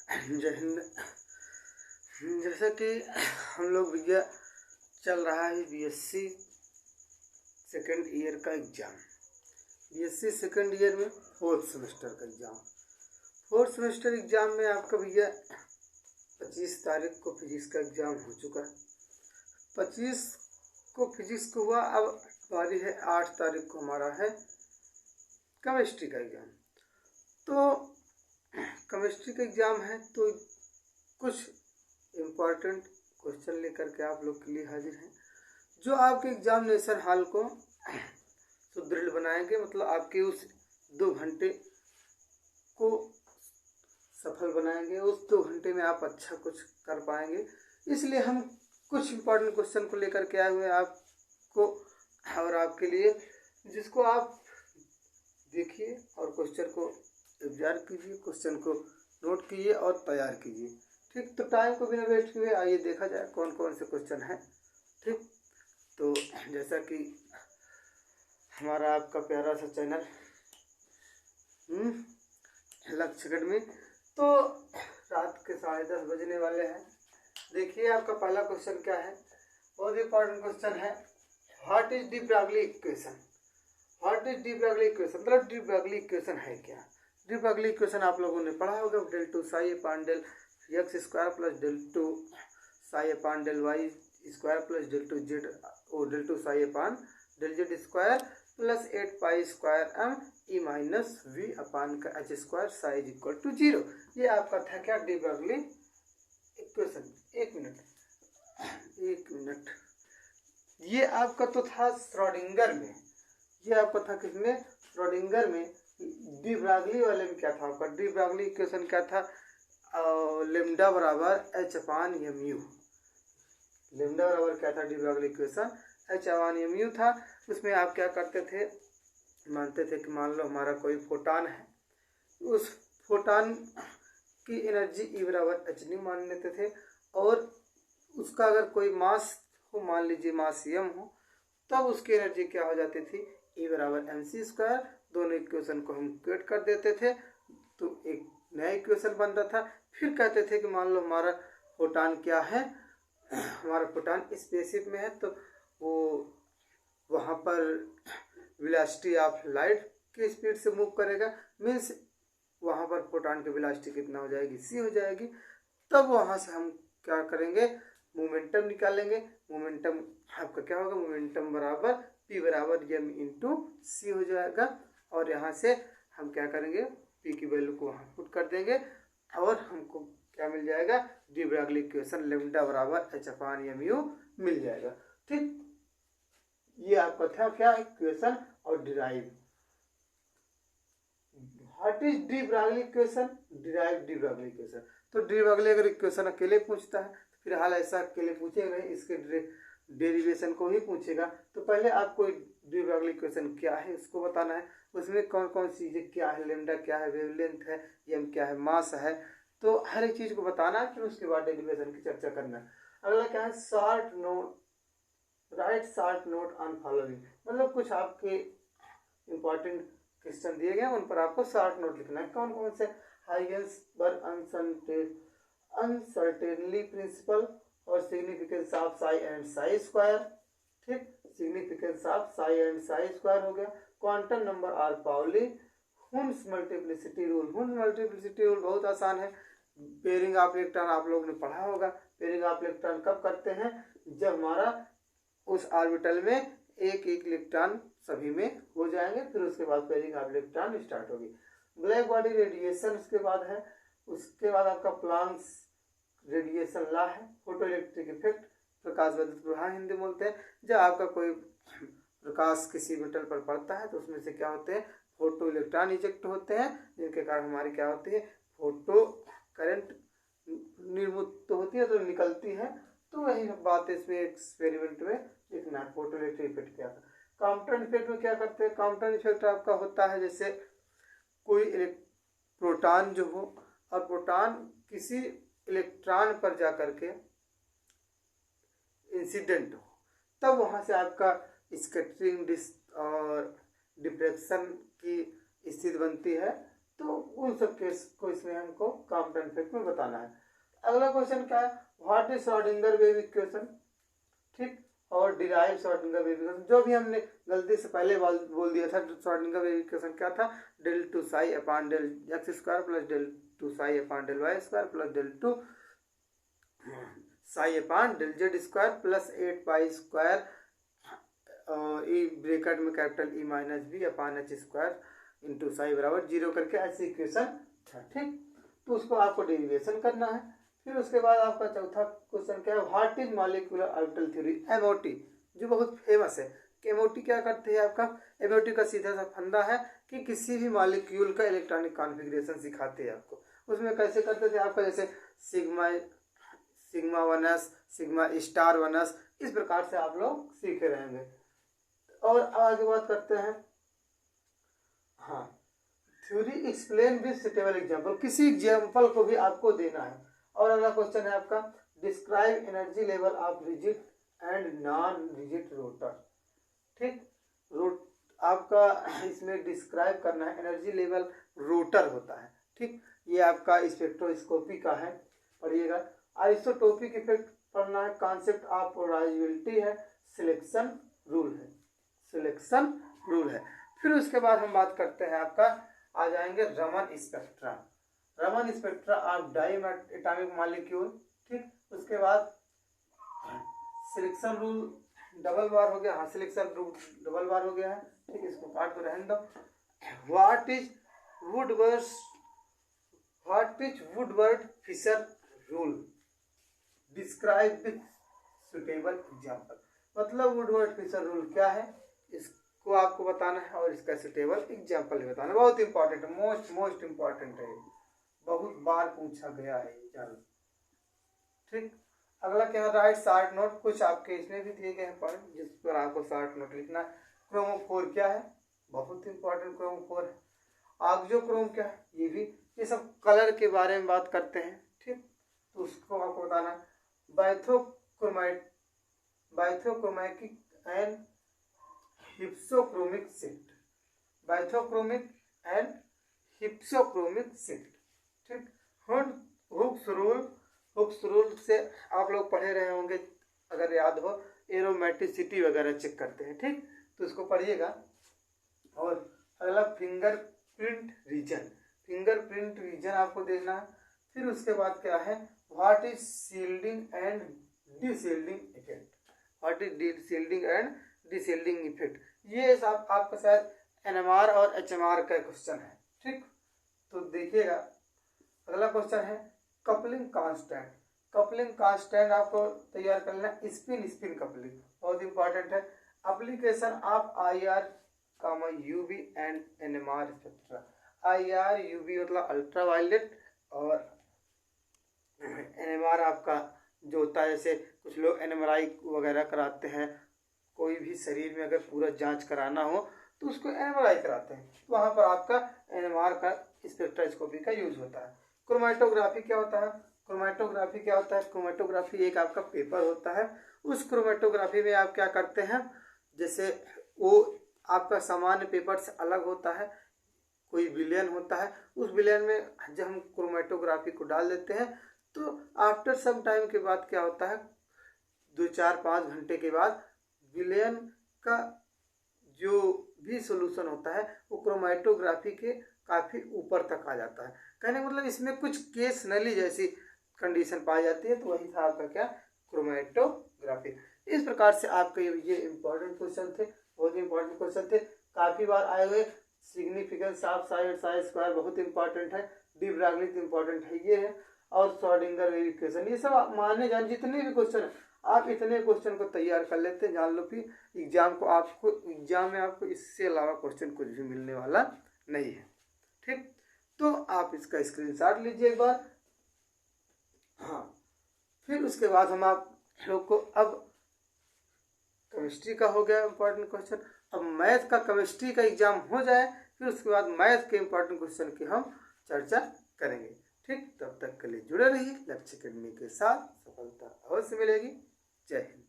जय हिंद। जैसा कि हम लोग भैया चल रहा है बीएससी सेकेंड ईयर का एग्ज़ाम। बीएससी सेकेंड ईयर में फोर्थ सेमेस्टर का एग्ज़ाम। फोर्थ सेमेस्टर एग्ज़ाम में आपका भैया 25 तारीख को फिजिक्स का एग्ज़ाम हो चुका है। 25 को फिजिक्स को हुआ, अब बारी है 8 तारीख को हमारा है केमिस्ट्री का एग्ज़ाम। तो केमिस्ट्री का एग्ज़ाम है तो कुछ इम्पॉर्टेंट क्वेश्चन लेकर के आप लोग के लिए हाजिर हैं, जो आपके एग्जामिनेशन हॉल को सुदृढ़ बनाएंगे। मतलब आपके उस 2 घंटे को सफल बनाएंगे। उस 2 घंटे में आप अच्छा कुछ कर पाएंगे। इसलिए हम कुछ इम्पॉर्टेंट क्वेश्चन को लेकर के आए हुए हैं आपको और आपके लिए, जिसको आप देखिए और क्वेश्चन को एग्जाम कीजिए, क्वेश्चन को नोट कीजिए और तैयार कीजिए। ठीक, तो टाइम को बिना वेस्ट किए आइए देखा जाए कौन कौन से क्वेश्चन हैं। ठीक, तो जैसा कि हमारा आपका प्यारा सा चैनल लक्ष्य अकेडमी, तो रात के 10:30 बजने वाले हैं। देखिए आपका पहला क्वेश्चन क्या है, बहुत इंपॉर्टेंट क्वेश्चन है। What is de Broglie equation? What is de Broglie equation? मतलब डी ब्रागली इक्वेशन है क्या? डी ब्रागली इक्वेशन आप लोगों ने पढ़ा होगा, del two psi upon del x square plus del two psi upon del y square plus del two z और del two psi upon del z square plus 8 pi square m e minus v upon का h square psi is equal to 0। ये आपका था क्या, de Broglie equation. एक minute, ये आपका तो था श्रोडिंगर में। ये आपका था किसमें? श्रोडिंगर में। डी ब्रागली वाले में क्या था आपका? डी ब्रागली इक्वेशन क्या था? लेमडा बराबर h upon m u. Lambda बराबर क्या था? De Broglie equation h upon m u था। उसमें आप क्या करते थे, मानते थे कि मान लो हमारा कोई फोटान है, उस फोटान की एनर्जी ई बराबर एच न्यू मान लेते थे, और उसका अगर कोई मास हो, मान लीजिए मास एम हो, तब उसकी एनर्जी क्या हो जाती थी? ई बराबर एम सी स्क्वायर। दोनों इक्वेशन को हम इक्वेट कर देते थे तो एक नया इक्वेशन बनता था। फिर कहते थे कि मान लो हमारा फोटान क्या है, हमारा फोटान स्पेसशिप में है, तो वो वहाँ पर वेलोसिटी ऑफ लाइट की स्पीड से मूव करेगा। मीन्स वहाँ पर फोटान की वेलोसिटी कितना हो जाएगी? सी हो जाएगी। तब वहाँ से हम क्या करेंगे? मोमेंटम निकालेंगे। मोमेंटम आपका क्या होगा? मोमेंटम बराबर पी बराबर एम इंटू सी हो जाएगा। और यहाँ से हम क्या करेंगे? पी की वैल्यू को वहाँ पुट कर देंगे और हमको क्या मिल जाएगा? डी ब्रागली इक्वेशन लेमडा बराबर एच अपान एम यू मिल जाएगा। ठीक, ये आपका था क्या? इक्वेशन और derive. What is de Broglie equation? Derive de Broglie equation. तो डी ब्रागली अगर इक्वेशन अकेले पूछता है, फिलहाल ऐसा अकेले पूछेगा नहीं, इसके डेरिवेशन को ही पूछेगा। तो पहले आपको डी ब्रागली इक्वेशन क्या है उसको बताना है। उसमें कौन कौन सी चीजें क्या है, लेमडा क्या है, वेवलेंथ है, एम क्या है, मास है, तो हर एक चीज को बताना है। फिर उसके बाद डेरिवेशन की चर्चा करना है। अगला क्या है? Short note, right short note on following. मतलब कुछ आपके इंपॉर्टेंट क्वेश्चन दिए गए, उन पर आपको शॉर्ट नोट लिखना है। कौन कौन से? हाइगेंसबर्ग अनसर्टेनली प्रिंसिपल और significance of psi and psi square. ठीक, significance of psi and psi square हो गया। क्वांटम नंबर आर Pauli, Hund's multiplicity rule. Hund's multiplicity rule बहुत आसान है। पेयरिंग ऑफ इलेक्ट्रॉन आप लोगों ने पढ़ा होगा। पेयरिंग ऑफ इलेक्ट्रॉन कब करते हैं? जब हमारा उस ऑर्बिटल में एक एक इलेक्ट्रॉन सभी में हो जाएंगे, फिर उसके बाद पेयरिंग ऑफ इलेक्ट्रॉन स्टार्ट होगी। ब्लैक बॉडी रेडिएशन उसके बाद है। उसके बाद आपका प्लांक्स रेडिएशन लॉ है। फोटो इलेक्ट्रिक इफेक्ट, प्रकाश वर्धित प्रभाव हिंदी बोलते हैं। जब आपका कोई प्रकाश किसी मेटल पर पड़ता है तो उसमें से क्या होते हैं? फोटो इलेक्ट्रॉन इजेक्ट होते हैं, जिनके कारण हमारी क्या होती है? फोटो करंट निर्मुक्त होती है, तो निकलती है। तो वही बात इसमें एक्सपेरिमेंट में लिखना है। फोटो इलेक्ट्रिक इफेक्ट क्या था? कॉम्पटन इफेक्ट में क्या करते हैं? कॉम्पटन इफेक्ट आपका होता है जैसे कोई प्रोटॉन जो हो और प्रोटॉन किसी इलेक्ट्रॉन पर जाकर के इंसिडेंट हो, तब वहां से आपका स्कैटरिंग और डिफ्रैक्शन की स्थिति बनती है। तो उन सब केस को इसमें हमको कॉम्पन इफेक्ट में बताना है। अगला क्वेश्चन क्या है, what is Schrodinger wave equation, ठीक, और डिराइव श्रोडिंगर वेव इक्वेशन। जो भी हमने गलती से पहले बोल दिया था, श्रोडिंगर वेव इक्वेशन क्या था, del two psi upon del x square plus del two psi upon del y square plus del two psi upon del z square plus 8 pi square e bracket में capital e minus b upon h square into psi बराबर 0 करके ऐसी equation था, ठीक। तो उसको आपको derivation करना है। फिर उसके बाद आपका चौथा क्वेश्चन क्या है, what is molecular orbital theory, MOT, जो बहुत फेमस है। एमओटी क्या करती है, आपका एमओटी का सीधा सा फंदा है कि किसी भी मॉलिक्यूल का इलेक्ट्रॉनिक कॉन्फ़िगरेशन सिखाते हैं आपको। उसमें कैसे करते थे आपका, जैसे sigma 1s sigma star 1s, इस प्रकार से आप लोग सीखे रहेंगे। और आगे बात करते हैं, हाँ, theory explain with suitable example, किसी एग्जांपल को भी आपको देना है। और अगला क्वेश्चन है आपका, describe energy level of rigid and non rigid rotor, ठीक। आपका इसमें डिस्क्राइब करना है, एनर्जी लेवल रोटर होता है, ठीक। ये आपका स्पेक्ट्रोस्कोपी का है, पढ़िएगा। आइसोटोपिक इफेक्ट पढ़ना है, कॉन्सेप्ट ऑफ पोलराइजेबिलिटी है, सिलेक्शन रूल है, सिलेक्शन रूल है। फिर उसके बाद हम बात करते हैं, आपका आ जाएंगे Raman spectra, Raman spectra of diatomic molecule, ठीक। उसके बाद सिलेक्शन रूल डबल बार हो गया, हाँ सिलेक्शन रूल डबल बार हो गया है, ठीक। इसको काट को रहने दो। What is Woodward Fisher rule, describe with suitable example, मतलब वुडवर्ड फिशर रूल क्या है इसको आपको बताना है और इसका सुटेबल एग्जांपल भी बताना है। बहुत इंपॉर्टेंट है, मोस्ट इंपॉर्टेंट है, बहुत बार पूछा गया है एग्जाम, ठीक। अगला क्या है, राइट शॉर्ट नोट, कुछ आपके इसमें भी दिए गए हैं पॉइंट जिस पर आपको शॉर्ट नोट लिखना है। क्रोमोफोर क्या है, बहुत इंपॉर्टेंट क्रोमोफोर है। ऑक्सोक्रोम क्या है, ये भी, ये सब कलर के बारे में बात करते हैं, ठीक। तो उसको आपको बताना है। Bathochromic and hypsochromic shift, bathochromic and hypsochromic shift, ठीक। हुक्स रूल से आप लोग पढ़े रहे होंगे, अगर याद हो, एरोमेटिसिटी वगैरह चेक करते हैं, ठीक। तो इसको पढ़िएगा। और अगला फिंगरप्रिंट रीजन, फिंगरप्रिंट रीजन आपको देखना है। फिर उसके बाद क्या है, what is shielding and deshielding effect, what is shielding and deshielding effect, ये सब आपका शायद एनएमआर और एचएमआर का क्वेश्चन है, ठीक। तो देखिएगा। अगला क्वेश्चन है कपलिंग कांस्टेंट, कपलिंग कांस्टेंट आपको तैयार करना है। स्पिन कपलिंग बहुत इंपॉर्टेंट है। Application of IR, UV and NMR spectra, IR UV मतलब अल्ट्रावायलेट, और NMR आपका जो होता है, जैसे कुछ लोग NMRI वगैरह कराते हैं, कोई भी शरीर में अगर पूरा जांच कराना हो तो उसको NMRI कराते हैं, तो वहाँ पर आपका NMR का स्पेक्ट्रोस्कोपी का यूज होता है। क्रोमेटोग्राफी क्या होता है, क्रोमेटोग्राफी क्या होता है, क्रोमेटोग्राफी एक आपका पेपर होता है। उस क्रोमेटोग्राफी में आप क्या करते हैं, जैसे वो आपका सामान्य पेपर से अलग होता है, कोई विलयन होता है, उस विलयन में जब हम क्रोमेटोग्राफी को डाल देते हैं तो आफ्टर सम टाइम के बाद क्या होता है, 2-4-5 घंटे के बाद विलयन का जो भी सोल्यूशन होता है वो क्रोमेटोग्राफी के काफ़ी ऊपर तक आ जाता है। कहने का मतलब इसमें कुछ केस नली जैसी कंडीशन पाई जाती है, तो वही था आपका क्या, क्रोमेटोग्राफी। इस प्रकार से आपके ये इंपॉर्टेंट क्वेश्चन थे, बहुत इंपॉर्टेंट क्वेश्चन थे, काफ़ी बार आए हुए। Significance of Sai Sai square बहुत इंपॉर्टेंट है, डी ब्रागली इंपॉर्टेंट है, ये है, और श्रोडिंगर वेव इक्वेशन, ये सब आप माने जान जितने भी क्वेश्चन है, आप इतने क्वेश्चन को तैयार कर लेते हैं, जान लो कि एग्जाम में आपको इससे अलावा क्वेश्चन कुछ भी मिलने वाला नहीं है, ठीक। तो आप इसका स्क्रीनशॉट लीजिए एक बार। हाँ, फिर उसके बाद हम आप लोग को, अब केमिस्ट्री का हो गया इंपॉर्टेंट क्वेश्चन, अब मैथ का, केमिस्ट्री का एग्जाम हो जाए, फिर उसके बाद मैथ के इंपॉर्टेंट क्वेश्चन की हम चर्चा करेंगे, ठीक। तब तक के लिए जुड़े रहिए, लक्ष्य अकेडमी के साथ सफलता अवश्य मिलेगी। जय हिंद।